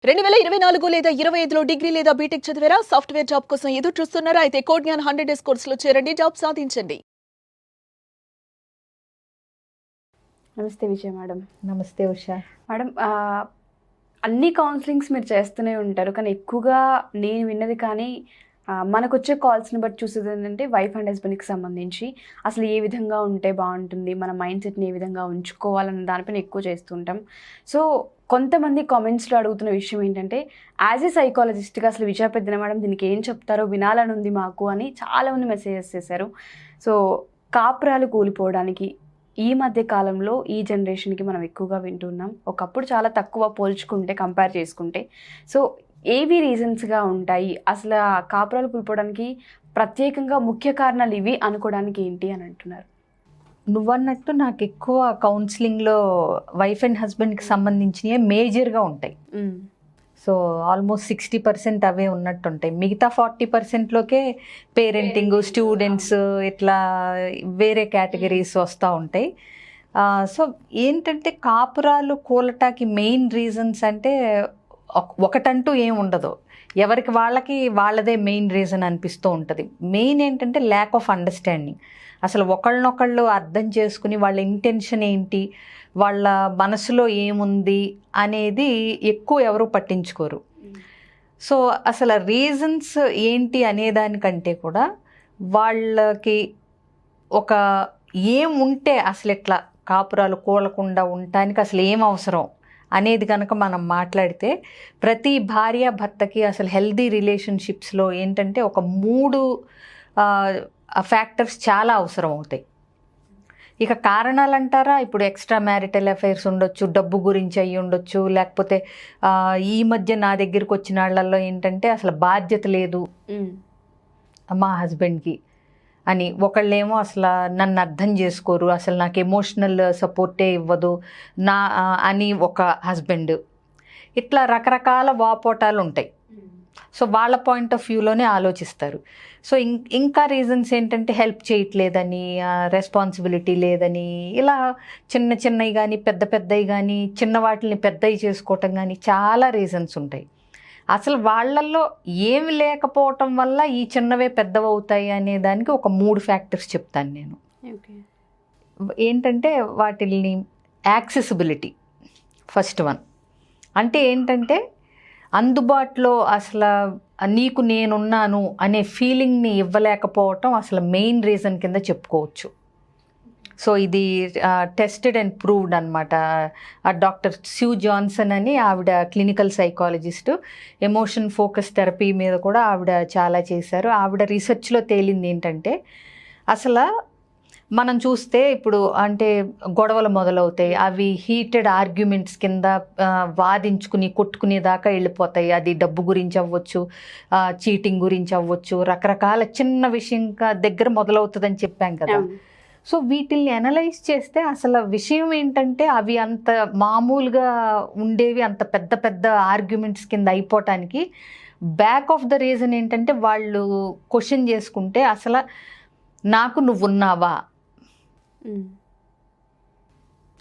2024 లేదా 25లో డిగ్రీ లేదా బీటెక్ చదివారా? సాఫ్ట్‌వేర్ జాబ్ కోసం ఎదురు చూస్తున్నారా? అయితే కోడ్ జ్ఞాన్ 100 డేస్ కోర్సులో చేరండి. జాబ్ సాధించండి. నమస్తే విజయ మేడం. నమస్తే ఉషా. మేడం, అన్ని కౌన్సిలింగ్స్ మీరు చేస్తూనే ఉంటారు, కానీ ఎక్కువగా నేను విన్నది కానీ మనకొచ్చే కాల్స్ని బట్టి చూసేది ఏంటంటే వైఫ్ అండ్ హస్బెండ్కి సంబంధించి అసలు ఏ విధంగా ఉంటే బాగుంటుంది, మన మైండ్ సెట్ని ఏ విధంగా ఉంచుకోవాలన్న దానిపైన ఎక్కువ చేస్తుంటాం. సో కొంతమంది కామెంట్స్లో అడుగుతున్న విషయం ఏంటంటే, యాజ్ ఏ సైకాలజిస్ట్గా అసలు విజయ పెద్దన మేడం దీనికి ఏం చెప్తారో వినాలని ఉంది మాకు అని చాలామంది మెసేజెస్ చేశారు. సో కాపురాలు కూలిపోవడానికి ఈ మధ్య కాలంలో ఈ జనరేషన్కి మనం ఎక్కువగా వింటున్నాం. ఒకప్పుడు చాలా తక్కువ పోల్చుకుంటే, కంపేర్ చేసుకుంటే. సో ఏవి రీజన్స్గా ఉంటాయి, అసలు కాపురాలు కూలిపోవడానికి ప్రత్యేకంగా ముఖ్య కారణాలు ఇవి అనుకోవడానికి ఏంటి అని అంటున్నారు? నువ్వన్నట్టు నాకు ఎక్కువ కౌన్సిలింగ్లో వైఫ్ అండ్ హస్బెండ్కి సంబంధించినవి మేజర్గా ఉంటాయి. సో ఆల్మోస్ట్ 60% అవే ఉన్నట్టుంటాయి. మిగతా 40%లోకే పేరెంటింగ్, స్టూడెంట్స్, ఇట్లా వేరే కేటగిరీస్ వస్తూ ఉంటాయి. సో ఏంటంటే కాపురాలు కూలటానికి మెయిన్ రీజన్స్ అంటే ఒకటంటూ ఏం ఉండదు, ఎవరికి వాళ్ళదే మెయిన్ రీజన్ అనిపిస్తూ ఉంటుంది. మెయిన్ ఏంటంటే ల్యాక్ ఆఫ్ అండర్స్టాండింగ్. అసలు ఒకళ్ళనొకళ్ళు అర్థం చేసుకుని వాళ్ళ ఇంటెన్షన్ ఏంటి, వాళ్ళ మనసులో ఏముంది అనేది ఎక్కువ ఎవరు పట్టించుకోరు. సో అసలు రీజన్స్ ఏంటి అనేదానికంటే కూడా వాళ్ళకి ఒక ఏముంటే అసలు ఇట్లా కాపురాలు కూలకుండా ఉండటానికి అసలు ఏం అవసరం అనేది కనుక మనం మాట్లాడితే, ప్రతి భార్య భర్తకి అసలు హెల్దీ రిలేషన్షిప్స్లో ఏంటంటే ఒక 3 ఫ్యాక్టర్స్ చాలా అవసరం అవుతాయి. ఇక కారణాలు అంటారా, ఇప్పుడు ఎక్స్ట్రా మ్యారిటల్ అఫైర్స్ ఉండొచ్చు, డబ్బు గురించి అయ్యి ఉండొచ్చు, లేకపోతే ఈ మధ్య నా దగ్గరికి వచ్చిన వాళ్ళల్లో ఏంటంటే అసలు బాధ్యత లేదు మా హస్బెండ్కి అని, ఒకళ్ళేమో అసలు నన్ను అర్థం చేసుకోరు, అసలు నాకు ఎమోషనల్ సపోర్టే ఇవ్వదు నా అని ఒక హస్బెండ్. ఇట్లా రకరకాల వాపోటాలు ఉంటాయి. సో వాళ్ళ పాయింట్ ఆఫ్ వ్యూలోనే ఆలోచిస్తారు. సో ఇంకా రీజన్స్ ఏంటంటే హెల్ప్ చేయట్లేదని, రెస్పాన్సిబిలిటీ లేదని, ఇలా చిన్న చిన్నవి కానీ పెద్ద పెద్దవి కానీ, చిన్న వాటిని పెద్దవి చేసుకోవటం కానీ చాలా రీజన్స్ ఉంటాయి. అసలు వాళ్ళల్లో ఏమి లేకపోవటం వల్ల ఈ చిన్నవే పెద్దవవుతాయి అనే దానికి ఒక 3 ఫ్యాక్టర్స్ చెప్తాను నేను. ఏంటంటే వాటిని యాక్సెసిబిలిటీ ఫస్ట్ వన్. అంటే ఏంటంటే అందుబాటులో అసలు నీకు నేనున్నాను అనే ఫీలింగ్ని ఇవ్వలేకపోవటం అసలు మెయిన్ రీజన్ కింద చెప్పుకోవచ్చు. సో ఇది టెస్టెడ్ అండ్ ప్రూవ్డ్ అనమాట. డాక్టర్ స్యూ జాన్సన్ అని ఆవిడ clinical psychologist, emotion focus therapy మీద కూడా ఆవిడ చాలా చేశారు. ఆవిడ రీసెర్చ్లో తేలింది ఏంటంటే, అసలు మనం చూస్తే ఇప్పుడు అంటే గొడవలు మొదలవుతాయి, అవి హీటెడ్ ఆర్గ్యుమెంట్స్ కింద వాదించుకుని కొట్టుకునేదాకా వెళ్ళిపోతాయి. అది డబ్బు గురించి అవ్వచ్చు, చీటింగ్ గురించి అవ్వచ్చు, రకరకాల చిన్న విషయం దగ్గర మొదలవుతుందని చెప్పాం కదా. సో వీటిల్ని అనలైజ్ చేస్తే అసలు విషయం ఏంటంటే అవి అంత మామూలుగా ఉండేవి అంత పెద్ద పెద్ద ఆర్గ్యుమెంట్స్ కింద అయిపోవటానికి బ్యాక్ ఆఫ్ ద రీజన్ ఏంటంటే, వాళ్ళు క్వశ్చన్ చేసుకుంటే అసలు నాకు నువ్వున్నావా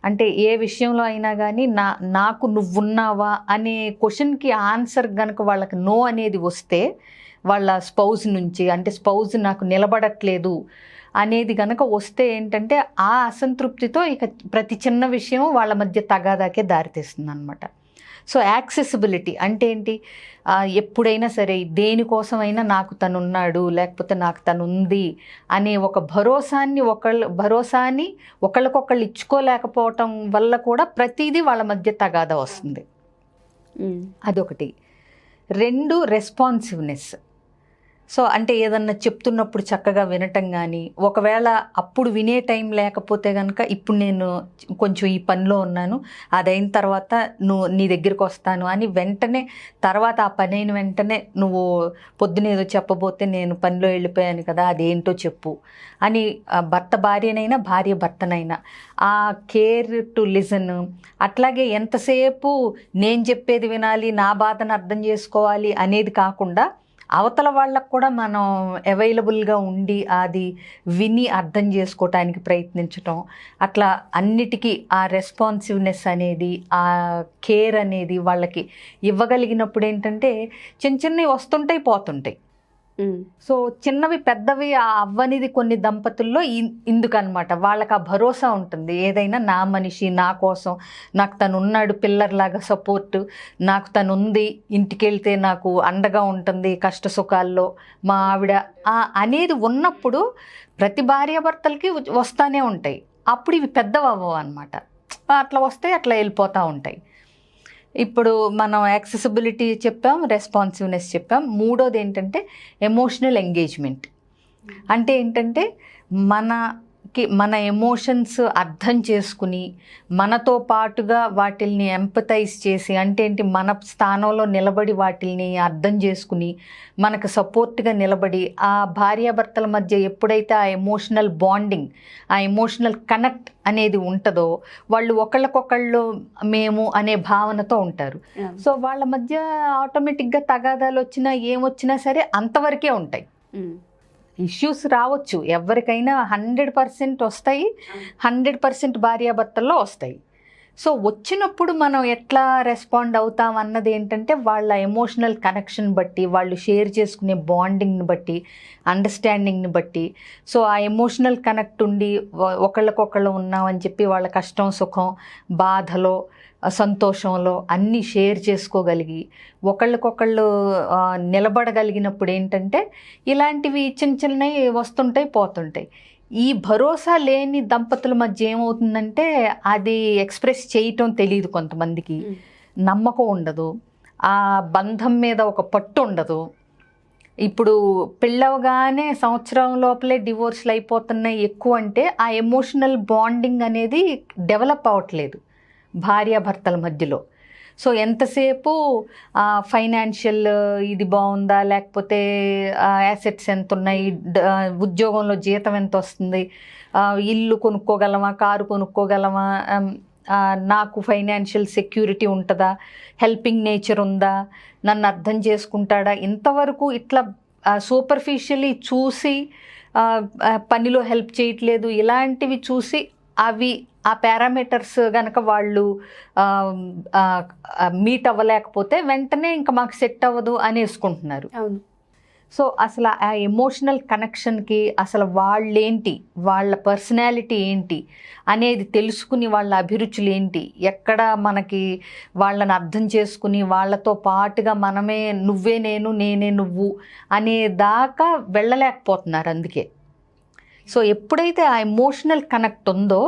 అంటే ఏ విషయంలో అయినా కానీ నాకు నువ్వున్నావా అనే క్వశ్చన్కి ఆన్సర్ కనుక వాళ్ళకి నో అనేది వస్తే, వాళ్ళ స్పౌజ్ నుంచి, అంటే స్పౌజ్ నాకు నిలబడట్లేదు అనేది కనుక వస్తే ఏంటంటే ఆ అసంతృప్తితో ఇక ప్రతి చిన్న విషయం వాళ్ళ మధ్య తగాదాకే దారితీస్తుంది అనమాట. సో యాక్సెసిబిలిటీ అంటే ఏంటి, ఎప్పుడైనా సరే దేనికోసమైనా నాకు తనున్నాడు, లేకపోతే నాకు తను ఉంది అనే ఒక భరోసాని ఒకళ్ళకొకళ్ళు ఇచ్చుకోలేకపోవటం వల్ల కూడా ప్రతిదీ వాళ్ళ మధ్య తగాదా వస్తుంది. అదొకటి. 2 రెస్పాన్సివ్నెస్. సో అంటే ఏదన్నా చెప్తున్నప్పుడు చక్కగా వినటం కానీ, ఒకవేళ అప్పుడు వినే టైం లేకపోతే కనుక ఇప్పుడు నేను కొంచెం ఈ పనిలో ఉన్నాను, అదైన తర్వాత నీ దగ్గరికి వస్తాను అని వెంటనే, తర్వాత ఆ పని అయిన వెంటనే నువ్వు పొద్దునేదో చెప్పబోతే నేను పనిలో వెళ్ళిపోయాను కదా అదేంటో చెప్పు అని, భర్త భార్యనైనా భార్య భర్తనైనా ఆ కేర్ టు లిజన్. అట్లాగే ఎంతసేపు నేను చెప్పేది వినాలి, నా బాధను అర్థం చేసుకోవాలి అనేది కాకుండా అవతల వాళ్ళకు కూడా మనం అవైలబుల్గా ఉండి అది విని అర్థం చేసుకోవటానికి ప్రయత్నించటం, అట్లా అన్నిటికీ ఆ రెస్పాన్సివ్నెస్ అనేది, ఆ కేర్ అనేది వాళ్ళకి ఇవ్వగలిగినప్పుడు ఏంటంటే చిన్న చిన్నవి వస్తుంటాయి పోతుంటాయి. సో చిన్నవి పెద్దవి అవ్వనిది కొన్ని దంపతుల్లో ఇందుకనమాట వాళ్ళకి ఆ భరోసా ఉంటుంది. ఏదైనా నా మనిషి, నా కోసం, నాకు తను ఉన్నాడు, పిల్లర్లాగా సపోర్ట్, నాకు తను ఉంది, ఇంటికి వెళ్తే నాకు అండగా ఉంటుంది కష్ట సుఖాల్లో మా ఆవిడ అనేది ఉన్నప్పుడు ప్రతి భార్యాభర్తలకి వస్తానే ఉంటాయి. అప్పుడు ఇవి పెద్దవి అవ్వవు అనమాట. అట్లా వస్తే అట్లా వెళ్ళిపోతూ ఉంటాయి. ఇప్పుడు మనం యాక్సెసిబిలిటీ చెప్పాం, రెస్పాన్సివ్నెస్ చెప్పాం. మూడోది ఏంటంటే ఎమోషనల్ ఎంగేజ్మెంట్. అంటే ఏంటంటే మన ఎమోషన్స్ అర్థం చేసుకుని మనతో పాటుగా వాటిల్ని ఎంపథైజ్ చేసి, అంటే ఏంటి, మన స్థానంలో నిలబడి వాటిల్ని అర్థం చేసుకుని మనకు సపోర్ట్గా నిలబడి ఆ భార్యాభర్తల మధ్య ఎప్పుడైతే ఆ ఎమోషనల్ బాండింగ్, ఆ ఎమోషనల్ కనెక్ట్ అనేది ఉంటుందో వాళ్ళు ఒకళ్ళకొకళ్ళు మేము అనే భావనతో ఉంటారు. సో వాళ్ళ మధ్య ఆటోమేటిక్గా తగాదాలు వచ్చినా ఏమొచ్చినా సరే అంతవరకే ఉంటాయి. ఇష్యూస్ రావచ్చు, ఎవరికైనా 100% వస్తాయి, 100% భార్యాభర్తల్లో వస్తాయి. సో వచ్చినప్పుడు మనం ఎట్లా రెస్పాండ్ అవుతాం అన్నది ఏంటంటే వాళ్ళ ఎమోషనల్ కనెక్షన్ బట్టి, వాళ్ళు షేర్ చేసుకునే బాండింగ్ని బట్టి, అండర్స్టాండింగ్ని బట్టి. సో ఆ ఎమోషనల్ కనెక్ట్ ఉండి ఒకళ్ళకొకళ్ళు ఉన్నామని చెప్పి వాళ్ళ కష్టం సుఖం బాధలో సంతోషంలో అన్నీ షేర్ చేసుకోగలిగి ఒకళ్ళకొకళ్ళు నిలబడగలిగినప్పుడు ఏంటంటే ఇలాంటివి చిన్న చిన్నవి వస్తుంటాయి పోతుంటాయి. ఈ భరోసా లేని దంపతుల మధ్య ఏమవుతుందంటే అది ఎక్స్ప్రెస్ చేయటం తెలియదు కొంతమందికి, నమ్మకం ఉండదు, ఆ బంధం మీద ఒక పట్టు ఉండదు. ఇప్పుడు పెళ్ళవగానే సంవత్సరం లోపలే డివోర్స్లు అయిపోతున్నాయి ఎక్కువ అంటే ఆ ఎమోషనల్ బాండింగ్ అనేది డెవలప్ అవ్వట్లేదు భార్యాభర్తల మధ్యలో. సో ఎంతసేపు ఫైనాన్షియల్ ఇది బాగుందా, లేకపోతే యాసెట్స్ ఎంత ఉన్నాయి, ఉద్యోగంలో జీతం ఎంత వస్తుంది, ఇల్లు కొనుక్కోగలమా, కారు కొనుక్కోగలమా, నాకు ఫైనాన్షియల్ సెక్యూరిటీ ఉంటుందా, హెల్పింగ్ నేచర్ ఉందా, నన్ను అర్థం చేసుకుంటాడా, ఇంతవరకు ఇట్లా సూపర్ఫిషియలీ చూసి పనిలో హెల్ప్ చేయట్లేదు ఇలాంటివి చూసి అవి ఆ పారామీటర్స్ కనుక వాళ్ళు మీట్ అవ్వలేకపోతే వెంటనే ఇంకా మాకు సెట్ అవ్వదు అనేసుకుంటున్నారు. అవును. సో అసలు ఆ ఎమోషనల్ కనెక్షన్కి అసలు వాళ్ళేంటి, వాళ్ళ పర్సనాలిటీ ఏంటి అనేది తెలుసుకుని వాళ్ళ అభిరుచులు ఏంటి, ఎక్కడ మనకి వాళ్ళని అర్థం చేసుకుని వాళ్ళతో పాటుగా మనమే నువ్వే నేను నేనే నువ్వు అనే దాకా వెళ్ళలేకపోతున్నారు. అందుకే సో ఎప్పుడైతే ఆ ఎమోషనల్ కనెక్ట్ ఉందో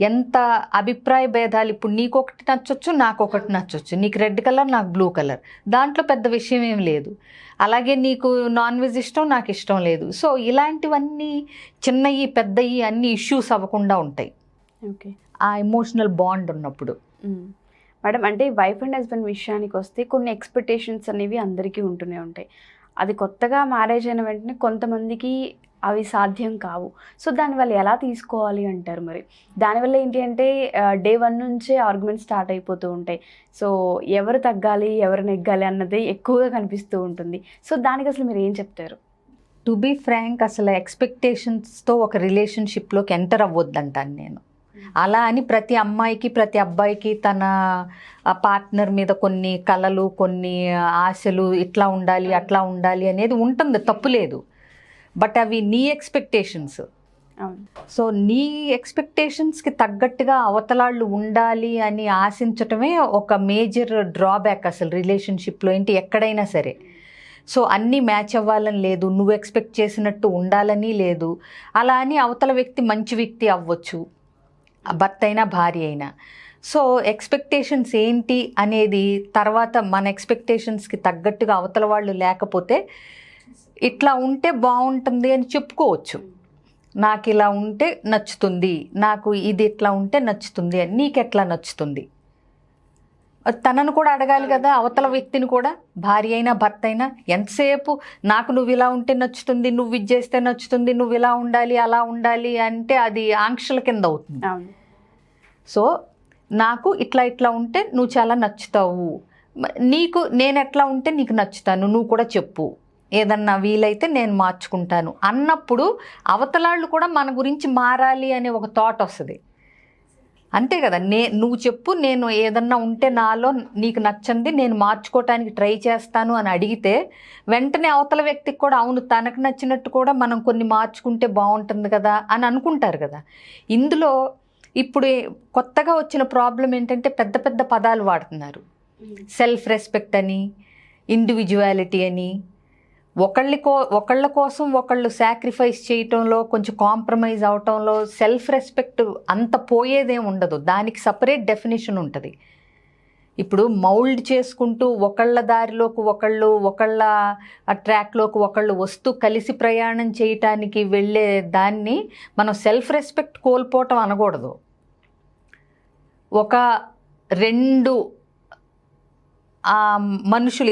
ఎంత అభిప్రాయ భేదాలు, ఇప్పుడు నీకు ఒకటి నచ్చొచ్చు నాకు ఒకటి నచ్చొచ్చు, నీకు రెడ్ కలర్ నాకు బ్లూ కలర్, దాంట్లో పెద్ద విషయం ఏం లేదు. అలాగే నీకు నాన్ వెజ్ ఇష్టం నాకు ఇష్టం లేదు. సో ఇలాంటివన్నీ చిన్నవి పెద్దవి అన్ని ఇష్యూస్ అవ్వకుండా ఉంటాయి ఓకే ఆ ఎమోషనల్ బాండ్ ఉన్నప్పుడు. మేడం, అంటే వైఫ్ అండ్ హస్బెండ్ విషయానికి వస్తే కొన్ని ఎక్స్పెక్టేషన్స్ అనేవి అందరికీ ఉంటూనే ఉంటాయి. అది కొత్తగా మ్యారేజ్ అయిన వెంటనే కొంతమందికి అవి సాధ్యం కావు. సో దానివల్ల ఎలా తీసుకోవాలి అంటారు? మరి దానివల్ల ఏంటి అంటే డే 1 నుంచే ఆర్గ్యుమెంట్ స్టార్ట్ అయిపోతూ ఉంటాయి. సో ఎవరు తగ్గాలి ఎవరు నెగ్గాలి అన్నది ఎక్కువగా కనిపిస్తూ ఉంటుంది. సో దానికి అసలు మీరు ఏం చెప్తారు? టు బీ ఫ్రాంక్, అసలు ఎక్స్పెక్టేషన్స్తో ఒక రిలేషన్షిప్లోకి ఎంటర్ అవ్వద్దంటాను నేను. అలా అని ప్రతి అమ్మాయికి ప్రతి అబ్బాయికి తన పార్ట్నర్ మీద కొన్ని కలలు, కొన్ని ఆశలు, ఇట్లా ఉండాలి అట్లా ఉండాలి అనేది ఉంటుంది, తప్పులేదు. బట్ అవి నీ ఎక్స్పెక్టేషన్స్. సో నీ ఎక్స్పెక్టేషన్స్కి తగ్గట్టుగా అవతలాళ్ళు ఉండాలి అని ఆశించటమే ఒక మేజర్ డ్రాబ్యాక్ అసలు రిలేషన్షిప్లో ఏంటి ఎక్కడైనా సరే. సో అన్నీ మ్యాచ్ అవ్వాలని లేదు, నువ్వు ఎక్స్పెక్ట్ చేసినట్టు ఉండాలని లేదు. అలా అని అవతల వ్యక్తి మంచి వ్యక్తి అవ్వచ్చు, భర్త అయినా భార్య అయినా. సో ఎక్స్పెక్టేషన్స్ ఏంటి అనేది తర్వాత మన ఎక్స్పెక్టేషన్స్కి తగ్గట్టుగా అవతల వాళ్ళు లేకపోతే ఇట్లా ఉంటే బాగుంటుంది అని చెప్పుకోవచ్చు. నాకు ఇలా ఉంటే నచ్చుతుంది, నాకు ఇది ఇట్లా ఉంటే నచ్చుతుంది అని. నీకెట్లా నచ్చుతుంది తనను కూడా అడగాలి కదా, అవతల వ్యక్తిని కూడా. భార్య అయినా భర్త అయినా ఎంతసేపు నాకు నువ్వు ఇలా ఉంటే నచ్చుతుంది, నువ్వు ఇది చేస్తే నచ్చుతుంది, నువ్వు ఇలా ఉండాలి అలా ఉండాలి అంటే అది ఆంక్షల కింద అవుతుంది. సో నాకు ఇట్లా ఇట్లా ఉంటే నువ్వు చాలా నచ్చుతావు, నీకు నేను ఎట్లా ఉంటే నీకు నచ్చుతాను, నువ్వు కూడా చెప్పు. ఏదన్నా వీలైతే నేను మార్చుకుంటాను అన్నప్పుడు అవతలాళ్ళు కూడా మన గురించి మారాలి అనే ఒక థాట్ వస్తుంది. అంతే కదా, నువ్వు చెప్పు, నేను ఏదన్నా ఉంటే నాలో నీకు నచ్చంది నేను మార్చుకోవటానికి ట్రై చేస్తాను అని అడిగితే వెంటనే అవతల వ్యక్తికి కూడా అవును తనకు నచ్చినట్టు కూడా మనం కొన్ని మార్చుకుంటే బాగుంటుంది కదా అని అనుకుంటారు కదా. ఇందులో ఇప్పుడు కొత్తగా వచ్చిన ప్రాబ్లం ఏంటంటే పెద్ద పెద్ద పదాలు వాడుతున్నారు. సెల్ఫ్ రెస్పెక్ట్ అని, ఇండివిజువాలిటీ అని, ఒకళ్ళ కోసం ఒకళ్ళు సాక్రిఫైస్ చేయటంలో కొంచెం కాంప్రమైజ్ అవటంలో సెల్ఫ్ రెస్పెక్ట్ అంత పోయేదేం ఉండదు. దానికి సపరేట్ డెఫినేషన్ ఉంటుంది. ఇప్పుడు మౌల్డ్ చేసుకుంటూ ఒకళ్ళ దారిలోకి ఒకళ్ళ ట్రాక్లోకి ఒకళ్ళు వస్తూ కలిసి ప్రయాణం చేయటానికి వెళ్ళే దాన్ని మనం సెల్ఫ్ రెస్పెక్ట్ కోల్పోవటం అనకూడదు. ఒక రెండు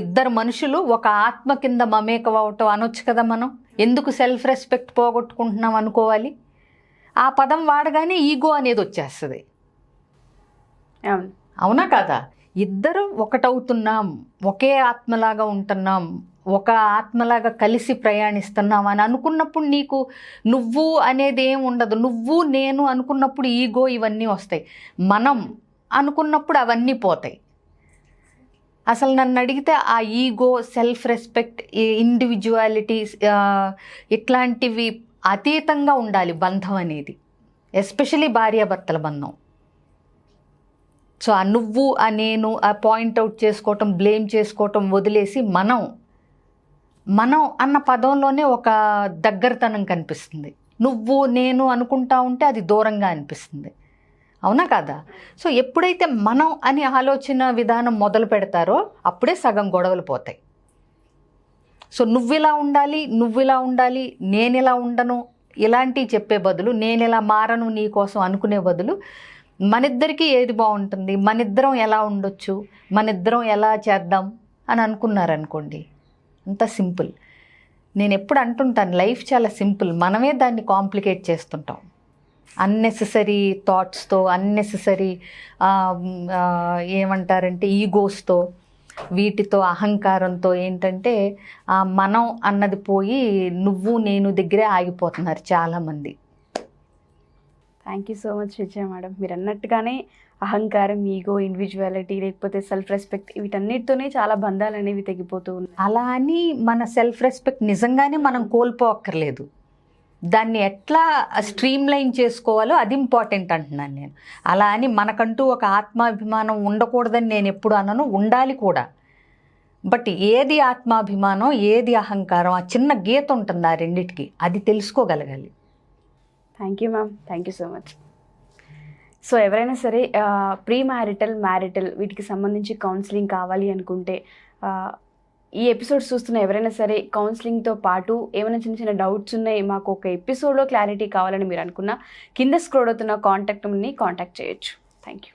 ఇద్దరు మనుషులు ఒక ఆత్మ కింద మమేకం అవటం అనొచ్చు కదా. మనం ఎందుకు సెల్ఫ్ రెస్పెక్ట్ పోగొట్టుకుంటున్నాం అనుకోవాలి? ఆ పదం వాడగానే ఈగో అనేది వచ్చేస్తుంది. అవునా కాదా? ఇద్దరు ఒకటవుతున్నాం, ఒకే ఆత్మలాగా ఉంటున్నాం, ఒక ఆత్మలాగా కలిసి ప్రయాణిస్తున్నాం అని అనుకున్నప్పుడు నీకు నువ్వు అనేది ఏం ఉండదు. నువ్వు నేను అనుకున్నప్పుడు ఈగో ఇవన్నీ వస్తాయి. మనం అనుకున్నప్పుడు అవన్నీ పోతాయి. అసలు నన్ను అడిగితే ఆ ఈగో, సెల్ఫ్ రెస్పెక్ట్, ఇండివిజువాలిటీ ఇట్లాంటివి అతీతంగా ఉండాలి బంధం అనేది, ఎస్పెషలీ భార్యాభర్తల బంధం. సో ఆ నువ్వు, ఆ నేను, ఆ పాయింట్అవుట్ చేసుకోవటం, బ్లేమ్ చేసుకోవటం వదిలేసి మనం అన్న పదంలోనే ఒక దగ్గరతనం కనిపిస్తుంది. నువ్వు నేను అనుకుంటా ఉంటే అది దూరంగా అనిపిస్తుంది. అవునా కాదా? సో ఎప్పుడైతే మనం అని ఆలోచన విధానం మొదలు పెడతారో అప్పుడే సగం గొడవలు పోతాయి. సో నువ్విలా ఉండాలి, నేను ఇలా ఉండను ఇలాంటివి చెప్పే బదులు, నేను ఇలా మారను నీ కోసం అనుకునే బదులు, మనిద్దరికీ ఏది బాగుంటుంది, మనిద్దరం ఎలా ఉండొచ్చు, మనిద్దరం ఎలా చేద్దాం అని అనుకున్నారనుకోండి, అంత సింపుల్. నేను ఎప్పుడు అంటుంటాను లైఫ్ చాలా సింపుల్, మనమే దాన్ని కాంప్లికేట్ చేస్తుంటాం. అన్నెసెసరీ థాట్స్తో, అన్నెసెసరీ ఏమంటారంటే ఈగోస్తో, వీటితో, అహంకారంతో ఏంటంటే మనం అన్నది పోయి నువ్వు నేను దగ్గరే ఆగిపోతున్నారు చాలామంది. Thank you so much Vijaya madam. మీరు అన్నట్టుగానే అహంకారం, ఈగో, ఇండివిజువాలిటీ లేకపోతే సెల్ఫ్ రెస్పెక్ట్ వీటన్నిటితోనే చాలా బంధాలు అనేవి తెగిపోతూ ఉన్నాయి. అలా అని మన సెల్ఫ్ రెస్పెక్ట్ నిజంగానే మనం కోల్పోక్కర్లేదు. దాన్ని ఎట్లా స్ట్రీమ్ లైన్ చేసుకోవాలో అది ఇంపార్టెంట్ అంటున్నాను నేను. అలా అని మనకంటూ ఒక ఆత్మాభిమానం ఉండకూడదని నేను ఎప్పుడు అనను, ఉండాలి కూడా. బట్ ఏది ఆత్మాభిమానం, ఏది అహంకారం, ఆ చిన్న గీత ఉంటుంది ఆ రెండిటికి, అది తెలుసుకోగలగాలి. Thank you ma'am, thank you so much. So ఎవరైనా సరే ప్రీ మ్యారిటల్ వీటికి సంబంధించి కౌన్సిలింగ్ కావాలి అనుకుంటే, ఈ ఎపిసోడ్స్ చూస్తున్న ఎవరైనా సరే కౌన్సిలింగ్తో పాటు ఏమైనా చిన్న చిన్న డౌట్స్ ఉన్నాయి, మాకు ఒక ఎపిసోడ్లో క్లారిటీ కావాలని మీరు అనుకున్నా కింద స్క్రోల్ అవుతున్న కాంటాక్ట్ని కాంటాక్ట్ చేయొచ్చు. Thank you.